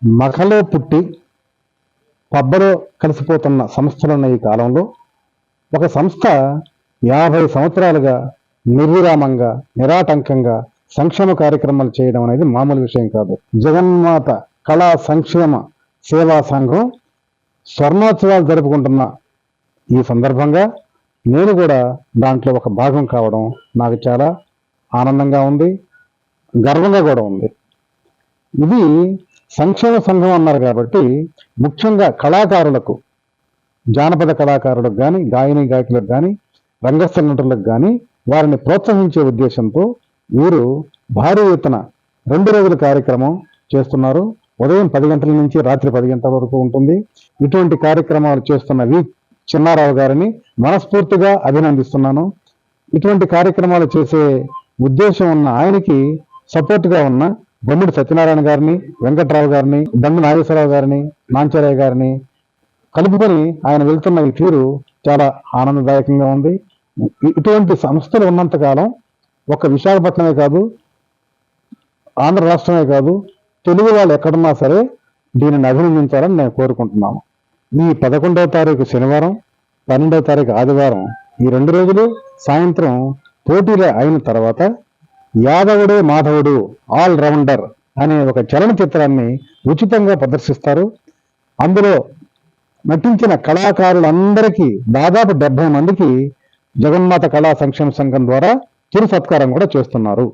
మఖలో పుట్టి పబ్బలో కలిసిపోతున్న సంస్థలున్న ఈ కాలంలో ఒక సంస్థ 50 సంవత్సరాలుగా నిర్విరామంగా నిరాటంకంగా సంక్షేమ కార్యక్రమాలు చేయడం అనేది మామూలు విషయం కాదు. జగన్మాత కళా సంక్షేమ సేవా సంఘం స్వర్ణోత్సవాలు జరుపుకుంటున్న ఈ సందర్భంగా నేను కూడా దాంట్లో ఒక భాగం కావడం నాకు చాలా ఆనందంగా ఉంది, గర్వంగా కూడా ఉంది. ఇది సంక్షేమ సంఘం అన్నారు కాబట్టి ముఖ్యంగా కళాకారులకు, జానపద కళాకారులకు కానీ, గాయని గాయకులకు కానీ, రంగస్థల నటులకు కానీ వారిని ప్రోత్సహించే ఉద్దేశంతో వీరు భారీ ఎత్తున 2 రోజుల కార్యక్రమం చేస్తున్నారు. ఉదయం 10 గంటల నుంచి రాత్రి 10 గంటల వరకు ఉంటుంది. ఇటువంటి కార్యక్రమాలు చేస్తున్న చిన్నారావు గారిని మనస్ఫూర్తిగా అభినందిస్తున్నాను. ఇటువంటి కార్యక్రమాలు చేసే ఉద్దేశం ఉన్న ఆయనకి సపోర్ట్గా ఉన్న బొమ్మిడి సత్యనారాయణ గారిని, వెంకట్రావు గారిని, దండు నాగేశ్వరరావు గారిని, నాంచారయ్య గారిని కలుపుకొని ఆయన వెళ్తున్న ఈ తీరు చాలా ఆనందదాయకంగా ఉంది. ఇటువంటి సంస్థలు ఉన్నంతకాలం ఒక విశాఖపట్నమే కాదు, ఆంధ్ర రాష్ట్రమే కాదు, తెలుగు వాళ్ళు ఎక్కడున్నా సరే దీనిని అభినందించాలని నేను కోరుకుంటున్నాను. ఈ 11వ తారీఖు శనివారం, 12వ తారీఖు ఆదివారం ఈ 2 రోజులు సాయంత్రం పోటీలు అయిన తర్వాత యాదవుడే మాధవుడు ఆల్ రౌండర్ అనే ఒక చలనచిత్రాన్ని ఉచితంగా ప్రదర్శిస్తారు. అందులో నటించిన కళాకారులందరికీ దాదాపు 70 మందికి జగన్మాత కళా సంక్షేమ సంఘం ద్వారా చిరు సత్కారం కూడా చేస్తున్నారు.